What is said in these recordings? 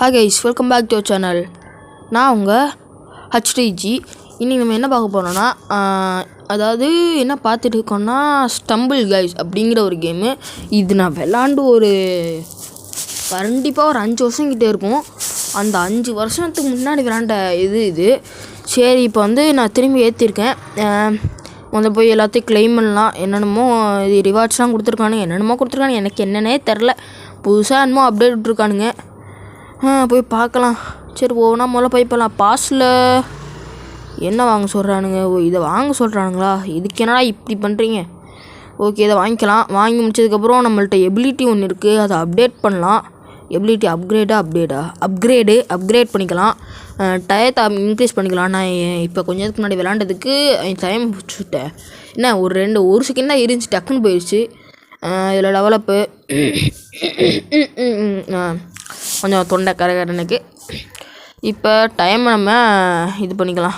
Hi guys, welcome back to our channel. நான் உங்கள் HTG. இன்றைக்கி நம்ம என்ன பார்க்க போகிறோன்னா அதாவது என்ன பார்த்துட்டு இருக்கோன்னா ஸ்டம்பிள் கைஸ் அப்படிங்கிற ஒரு கேமு. இது நான் விளாண்டு கண்டிப்பாக ஒரு 5 வருஷம் கிட்டே இருக்கும். அந்த 5 வருஷத்துக்கு முன்னாடி விளாண்ட இது சரி. இப்போ நான் திரும்பி ஏற்றிருக்கேன். போய் எல்லாத்தையும் கிளைம் பண்ணலாம். என்னென்னமோ இது ரிவார்ட்ஸ்லாம் கொடுத்துருக்கானுங்க. எனக்கு என்னன்னே தெரில. புதுசாக என்னமோ அப்டேட் விட்ருக்கானுங்க. போய் பார்க்கலாம். சரி ஒவ்வொன்றா முதல்ல போய் போகலாம். பாஸில் என்ன வாங்க சொல்கிறானுங்க? இதை வாங்க சொல்கிறானுங்களா? இதுக்கு என்னடா இப்படி பண்ணுறீங்க? ஓகே, இதை வாங்கிக்கலாம். வாங்கி முடிச்சதுக்கப்புறம் நம்மள்ட்ட எபிலிட்டி ஒன்று இருக்குது, அதை அப்டேட் பண்ணலாம். எபிலிட்டி அப்கிரேட் பண்ணிக்கலாம். டயத்தை இன்க்ரீஸ் பண்ணிக்கலாம். நான் இப்போ கொஞ்சத்துக்கு முன்னாடி விளாண்டதுக்கு டைம் வச்சுட்டேன். என்ன ஒரு செகண்ட் தான் இருந்துச்சு, டக்குன்னு போயிடுச்சு. இதில் டெவலப்பு கொஞ்சம் தொண்டை கரகரனுக்கு. இப்போ டைமை நம்ம இது பண்ணிக்கலாம்.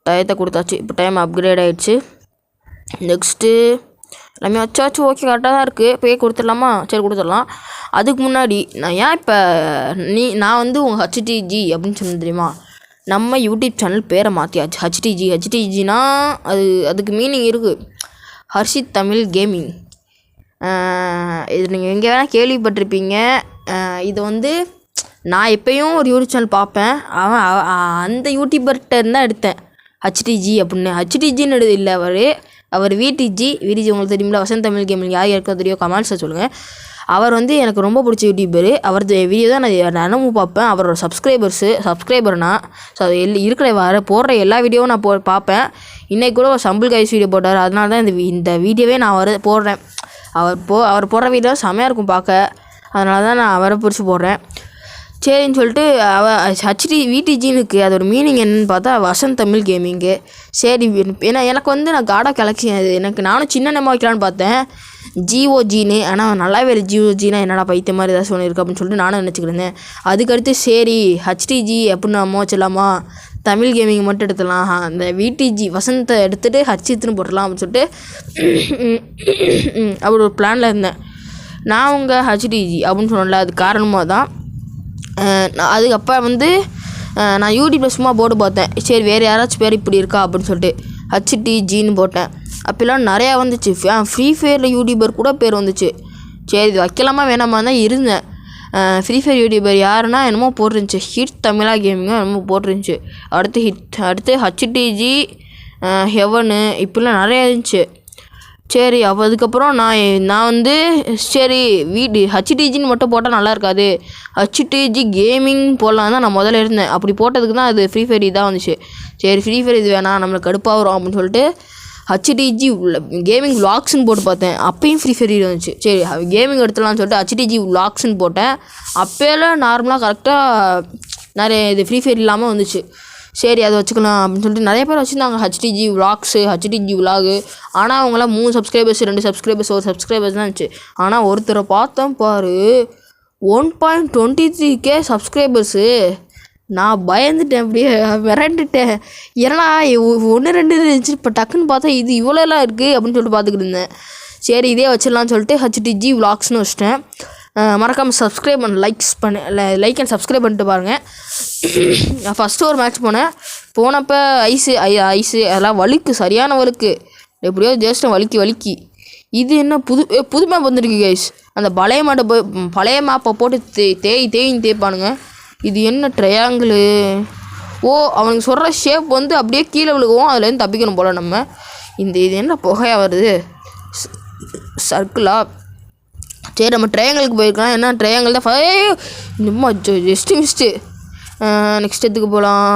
டயத்தை கொடுத்தாச்சு. இப்போ டைம் அப்கிரேட் ஆகிடுச்சு. நெக்ஸ்ட்டு எல்லாமே வச்சாச்சு. ஓகே, கரெக்டாக தான் இருக்குது. போய் கொடுத்துடலாமா? சரி கொடுத்துடலாம். அதுக்கு முன்னாடி நான் ஏன் இப்போ நான் உங்கள் HTG அப்படின்னு சொன்னது தெரியுமா? நம்ம யூடியூப் சேனல் பேரை மாற்றியாச்சு. HTGனா அதுக்கு மீனிங் இருக்குது. ஹர்ஷித் தமிழ் கேமிங். இது நீங்கள் எங்கே வேணால் கேள்விப்பட்டிருப்பீங்க. இது நான் எப்போயும் ஒரு யூடியூப் சேனல் பார்ப்பேன். அந்த யூடியூபர்கிட்ட இருந்தால் எடுத்தேன் HTG அப்படின்னு. HTGன்னு இல்லை, அவர் VTG உங்களுக்கு தெரியுமில்ல? வசந்த் தமிழ் கேமிங். யார் யாருக்கோ தெரியும், கமெண்ட்ஸில் சொல்லுங்கள். அவர் எனக்கு ரொம்ப பிடிச்ச யூடியூபரு. அவரது வீடியோ தான் நான் தினமும் பார்ப்பேன். அவரோட சப்ஸ்கிரைபர்னா ஸோ அது போடுற எல்லா வீடியோவும் நான் பார்ப்பேன். இன்றைக்கி கூட ஒரு சம்பிள் கைஸ் வீடியோ போட்டார். அதனால தான் இந்த வீடியோவே நான் போடுறேன். அவர் போடுற வீடியோ செம்மையாக இருக்கும் பார்க்க. அதனால தான் நான் அவரை பிடிச்சி போடுறேன். சரின்னு சொல்லிட்டு VTGன்னு இருக்குது. அதோட மீனிங் என்னென்னு பார்த்தா வசந்த் தமிழ் கேமிங்கு. சரி, ஏன்னா எனக்கு நான் காடாக கலெக்ஷன் அது நானும் சின்ன நம்ம வைக்கலான்னு பார்த்தேன், GOGன்னு. ஆனால் நல்லாவே இல்லை. GOGனா என்னடா பைத்திய மாதிரி ஏதாச்சும் ஒன்று இருக்குது அப்படின்னு சொல்லிட்டு நானும் நினச்சிக்கிருந்தேன். அதுக்கடுத்து சரி HTG அப்படின்னு நம்ம வச்சிடலாமா, தமிழ் கேமிங் மட்டும் எடுத்துடலாம். அந்த VTG வசந்தை எடுத்துகிட்டு ஹர்ஷித்னு போட்டுடலாம் அப்படின்னு சொல்லிட்டு அப்படி ஒரு பிளானில் இருந்தேன். நான் உங்கள் HTG அப்படின்னு சொன்னல, அது காரணமாக தான். அதுக்கு அப்போ நான் யூடியூப்பில் சும்மா போட்டு பார்த்தேன். சரி வேறு யாராச்சும் பேர் இப்படி இருக்கா அப்படின்னு சொல்லிட்டு HTGன்னு போட்டேன். அப்போல்லாம் நிறையா வந்துச்சு. ஃப்ரீ ஃபயரில் யூடியூபர் கூட பேர் வந்துச்சு. சரி இது வைக்கலாமா வேணாமா தான் இருந்தேன். ஃப்ரீ ஃபயர் யூடியூபர் யாருன்னா என்னமோ போட்டிருந்துச்சு, ஹிட் தமிழா கேமிங்கோ என்னமோ போட்டிருந்துச்சு. அடுத்து HTG ஹெவனு இப்படிலாம் நிறையா இருந்துச்சு. சரி அதுக்கப்புறம் நான் சரி HTGன்னு மட்டும் போட்டால் நல்லா இருக்காது, HTG கேமிங் போடலாம் தான் நான் முதல்ல இருந்தேன். அப்படி போட்டதுக்கு தான் அது ஃப்ரீ ஃபயர் இதாக வந்துச்சு. சரி ஃப்ரீ ஃபயர் இது வேணாம், நம்மளுக்கு கடுப்பாக வரும் அப்படின்னு சொல்லிட்டு HTG கேமிங் விளாக்ஸ்ன்னு போட்டு பார்த்தேன். அப்பயும் ஃப்ரீ ஃபயர் வந்துச்சு. சரி கேமிங் எடுத்துலாம்னு சொல்லிட்டு HTG விளாக்ஸ்ன்னு போட்டேன். அப்போல்லாம் நார்மலாக கரெக்டாக நிறைய இது ஃப்ரீ ஃபயர் இல்லாமல் வந்துச்சு. சரி அதை வச்சுக்கலாம் அப்படின்னு சொல்லிட்டு நிறைய பேர் வச்சுருந்தாங்க. HTG vlogs, HTG vlog. ஆனால் அவங்களாம் 3 சப்ஸ்கிரைபர்ஸ் 2 சப்ஸ்கிரைபர்ஸ் 1 சப்ஸ்கிரைபர்ஸ் தான் இருந்துச்சு. ஆனால் ஒருத்தரை பார்த்தோம் பாரு, 1.23K சப்ஸ்கிரைபர்ஸு. நான் பயந்துட்டேன், அப்படியே விரண்டுட்டேன். ஏன்னா 1-2 இருந்துச்சு. இப்போ டக்குன்னு பார்த்தா இது இவ்வளோலாம் இருக்குது அப்படின்னு சொல்லிட்டு பார்த்துக்கிட்டு இருந்தேன். சரி இதே வச்சிடலான்னு சொல்லிட்டு HTG விளாக்ஸ்னு வச்சிட்டேன். மறக்காமல் சப்ஸ்கிரைப் லைக் அண்ட் சப்ஸ்கிரைப் பண்ணிட்டு பாருங்கள். நான் ஃபஸ்ட்டு ஒரு மேட்ச் போனப்போ ஐஸு அதெல்லாம் சரியான வழுக்கு. எப்படியோ ஜேஸ்டம் வலிக்கி. இது என்ன புது மேப் வந்துருக்கு கைஸ். அந்த பழைய மேப்பை போட்டு தேய்ப்பானுங்க. இது என்ன ட்ரையாங்கிளு? அவனுக்கு சொல்கிற ஷேப் அப்படியே கீழே விழுகவும் அதுலேருந்து தப்பிக்கணும் போல் நம்ம. இது என்ன புகையாக வருது, சர்க்கிளா? சரி நம்ம ட்ரையாங்கிளுக்கு போயிருக்கலாம். என்ன ட்ரையாங்கிள் தான் இன்னும் மிஸ்ட்டு. நெக்ஸ்ட் எதுக்கு போகலாம்?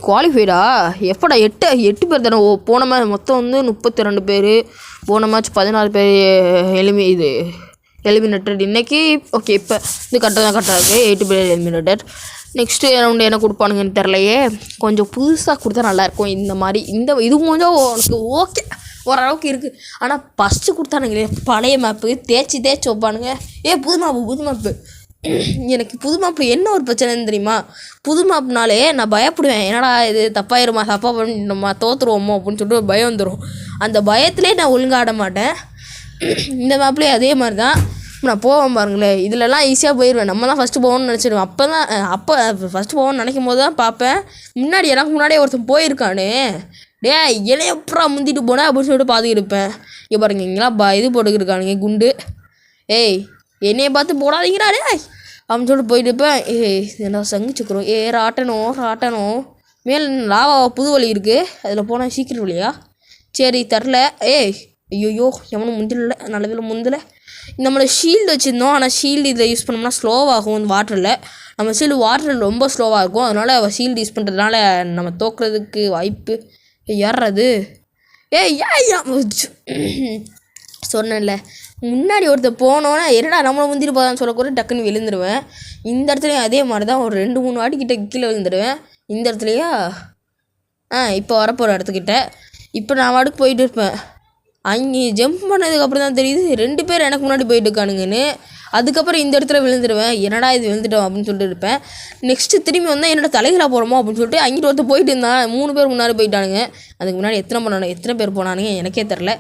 குவாலிஃபைடா? எப்படா 8 பேர் தானே. போன மேட்ச் மொத்தம் 32 பேர். போன மேட்ச் 16 பேர் எலிமினேட்டட். இன்றைக்கி ஓகே இப்போ கரெக்டாக இருக்குது. 8 பேர் எலிமினேட்டட். நெக்ஸ்ட்டு ரவுண்டு என்ன கொடுப்பானுங்கன்னு தெரிலையே. கொஞ்சம் புதுசாக கொடுத்தா நல்லாயிருக்கும். இந்த மாதிரி இது கொஞ்சம் உனக்கு ஓகே ஓரளவுக்கு இருக்குது. ஆனால் ஃபஸ்ட்டு கொடுத்தானுங்களே பழைய மேப்பு தேய்ச்சி வைப்பானுங்க. புது மேப்பு எனக்கு புது மேப்பு என்ன ஒரு பிரச்சனைன்னு தெரியுமா? புது மேப்னாலே நான் பயப்படுவேன். என்னடா இது தப்பாக பண்ணி நம்ம தோற்றுருவோமோ அப்படின்னு சொல்லிட்டு ஒரு பயம் வந்துடும். அந்த பயத்திலே நான் ஒழுங்காக ஆட மாட்டேன். இந்த மேப்லேயே அதே மாதிரி தான். நான் போவேன் பாருங்களேன். இதிலலாம் ஈஸியாக போயிடுவேன். நம்ம தான் ஃபஸ்ட்டு போகணும்னு நினச்சிடுவேன். அப்போ ஃபஸ்ட்டு போகணும்னு நினைக்கும் போது தான் பார்ப்பேன், எனக்கு முன்னாடியே ஒருத்தன் போயிருக்கானே, என்னைய எப்படா முந்திட்டு போனேன் அப்படின்னு சொல்லிட்டு பார்த்துக்கிட்டு இருப்பேன். இங்கே பாருங்க, இங்கெல்லாம் இது போட்டுக்கிருக்கானுங்க குண்டு. என்னைய பார்த்து போடாதீங்கடா அப்படின்னு சொல்லிட்டு போயிட்டு இருப்பேன். என்ன சங்கிச்சுக்கிறோம். ராட்டணும் மேலே லாவா புது வழி இருக்குது, அதில் போனால் சீக்கிரம் வழியா? சரி தரல. ஐயோ எவனும் முந்தில, நல்ல வேலை முந்தலை. நம்மளை ஷீல்டு வச்சுருந்தோம், ஆனால் ஷீல்டு இதில் யூஸ் பண்ணோம்னா ஸ்லோவாகும் வாட்டரில். நம்ம ஷீல்டு வாட்டரில் ரொம்ப ஸ்லோவாக இருக்கும், அதனால் ஷீல்டு யூஸ் பண்ணுறதுனால நம்ம தோக்குறதுக்கு வாய்ப்பு. ஏறது சொன்னேன்ல, முன்னாடி ஒருத்தர் போனோன்னா என்னடா நம்மளை முந்திட்டு போதான்னு சொல்லக்கூட டக்குன்னு விழுந்துருவேன். இந்த இடத்துலையும் அதே மாதிரி தான் ஒரு 2-3 வாட்டி கிட்ட கீழே விழுந்துடுவேன். இந்த இடத்துலையா இப்போ வரப்போகிற இடத்துக்கிட்ட இப்போ நான் வாட்டுக்கு போயிட்டு இருப்பேன். அங்கே ஜம்ப் பண்ணதுக்கப்புறம் தான் தெரியுது 2 பேர் எனக்கு முன்னாடி போயிட்டு இருக்கானுங்கன்னு. அதுக்கப்புறம் இந்த இடத்துல விழுந்துடுவேன். என்னடா இது விழுந்துட்டோம் அப்படின்னு சொல்லிட்டு இருப்பேன். நெக்ஸ்ட்டு திரும்பி வந்தால் என்னோட தலைகளாக போகிறோமோ அப்படின்னு சொல்லிட்டு அங்கிட்டு ஒருத்தர் போயிட்டு இருந்தான். 3 பேர் முன்னாடி போயிட்டானுங்க. அதுக்கு முன்னாடி எத்தனை பேர் போனானுங்க எனக்கே தெரில.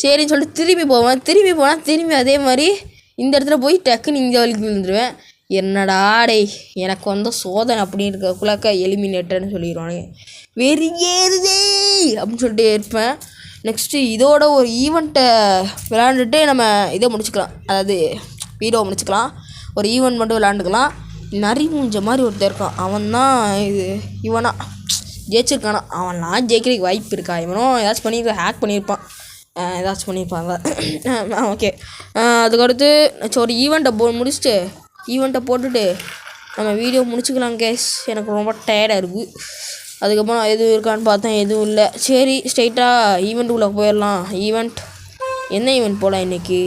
சரின்னு சொல்லிட்டு திரும்பி போவேன். திரும்பி அதே மாதிரி இந்த இடத்துல போய் டக்குன்னு இங்கே வலிக்கு விழுந்துருவேன். என்னடா எனக்கு வந்த சோதனை அப்படின்னு இருக்கக்குள்ளாக்க எலிமினேட்டர்னு சொல்லிடுவானுங்க. வெறியேறுதே அப்படின்னு சொல்லிட்டு இருப்பேன். நெக்ஸ்ட்டு இதோட ஒரு ஈவெண்ட்டை விளாண்டுட்டு நம்ம இதை முடிச்சுக்கலாம், அதாவது வீடியோ முடிச்சுக்கலாம். ஒரு ஈவெண்ட் மட்டும் விளாண்டுக்கலாம். நரி மூஞ்ச மாதிரி ஒருத்தர் இருக்கான், அவன் தான் இவனா ஜெயிச்சிருக்கானா? அவன்லாம் ஜெயிக்கிறதுக்கு வாய்ப்பு இருக்கா? இவனும் ஏதாச்சும் ஹேக் பண்ணியிருப்பான், ஏதாச்சும் பண்ணியிருப்பாங்க. ஓகே, அதுக்கடுத்து ஒரு ஈவெண்ட்டை முடிச்சுட்டு ஈவெண்ட்டை போட்டுட்டு நம்ம வீடியோ முடிச்சுக்கலாம் கேஸ். எனக்கு ரொம்ப டயர்டாக இருக்குது. அதுக்கப்புறம் எதுவும் இருக்கான்னு பார்த்தேன், எதுவும் இல்லை. சரி ஸ்ட்ரைட்டாக ஈவெண்ட்டுக்குள்ளே போயிடலாம். என்ன ஈவெண்ட் போகலாம் இன்றைக்கி?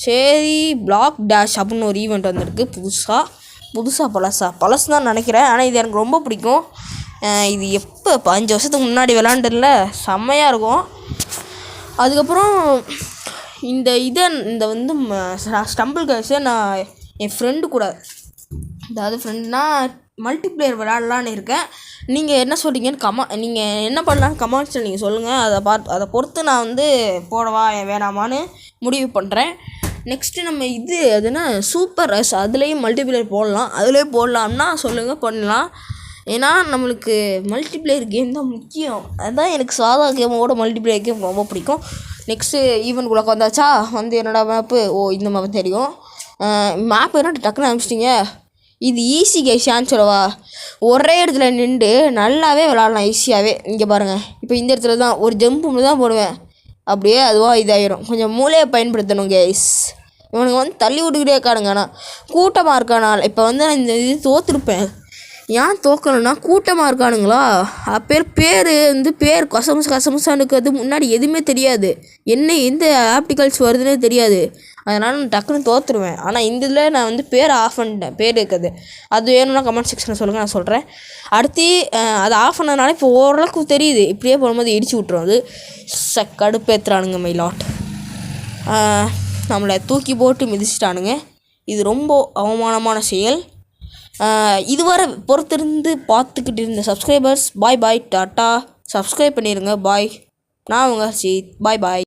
சரி, பிளாக் டேஷ் அப்படின்னு ஒரு ஈவெண்ட் வந்திருக்கு பழசு தான் நினைக்கிறேன். ஆனால் இது எனக்கு ரொம்ப பிடிக்கும். இது எப்போ 5 வருஷத்துக்கு முன்னாடி விளாண்டுல செம்மையாக இருக்கும். அதுக்கப்புறம் இந்த வந்து ஸ்டம்பிள் கேஸை நான் என் ஃப்ரெண்டு கூட, அதாவது ஃப்ரெண்டுனா மல்டிப்ளேயர் விளாட்லான்னு இருக்கேன். நீங்கள் என்ன சொல்கிறீங்கன்னு நீங்கள் என்ன பண்ணலான்னு கமெண்ட்ஸில் நீங்கள் சொல்லுங்கள். அதை பொறுத்து நான் வந்து போடவா வேணாமான்னு முடிவு பண்ணுறேன். நெக்ஸ்ட்டு நம்ம அதுனா சூப்பர் ரஷ், அதுலேயும் மல்டிப்ளேயர் போடலாம்னா சொல்லுங்கள், பண்ணலாம். ஏன்னா நம்மளுக்கு மல்டிப்ளேயர் கேம் தான் முக்கியம். அதுதான் எனக்கு சாதா கேமோட மல்டிப்ளேயர் கேம் ரொம்ப பிடிக்கும். நெக்ஸ்ட்டு ஈவெண்ட்குள்ளே வந்தாச்சா, என்னோட மேப்பு இந்த மேப்பு தெரியும். மேப்பு என்ன டக்குன்னு அனுப்பிச்சிட்டிங்க. இது ஈஸி கேஷான்னு சொல்லவா? ஒரே இடத்துல நின்று நல்லாவே விளாட்லாம் ஈஸியாகவே. இங்கே பாருங்கள், இப்போ இந்த இடத்துல தான் ஒரு ஜம்ப்பு தான் போடுவேன், அப்படியே அதுவாக இதாகிடும். கொஞ்சம் மூளையை பயன்படுத்தணும் கேஸ். இவனுங்க வந்து தள்ளி விட்டுக்கிட்டே இருக்கானுங்க. ஆனால் கூட்டமாக இருக்கானால் இப்போ வந்து நான் இந்த இது தோற்றுருப்பேன். ஏன் தோக்கணும்னா கூட்டமாக இருக்கானுங்களா? பேர் கசமுசான்னு இருக்கிறது முன்னாடி எதுவுமே தெரியாது, எந்த ஆப்டிகல்ஸ் வருதுன்னே தெரியாது. அதனால் நான் டக்குன்னு தோற்றுருவேன். ஆனால் இந்த இதில் நான் வந்து பேர் ஆஃப் பண்ணிட்டேன், பேர் இருக்குது. அது வேணும்னா கமெண்ட் செக்ஷனில் சொல்லுங்கள், நான் சொல்கிறேன். அடுத்து அதை ஆஃப் பண்ணதுனால இப்போ ஓரளவுக்கு தெரியுது. இப்படியே போகும்போது இடிச்சு விட்ரும். அது கடுப்பேற்றுறானுங்க மைலாட். நம்மளை தூக்கி போட்டு மிதிச்சிட்டானுங்க. இது ரொம்ப அவமானமான செயல். இதுவரை பொறுத்திருந்து பார்த்துக்கிட்டு இருந்த சப்ஸ்கிரைபர்ஸ் பாய் டாட்டா. சப்ஸ்கிரைப் பண்ணிடுங்க. பாய். நான் உங்கள் பாய்.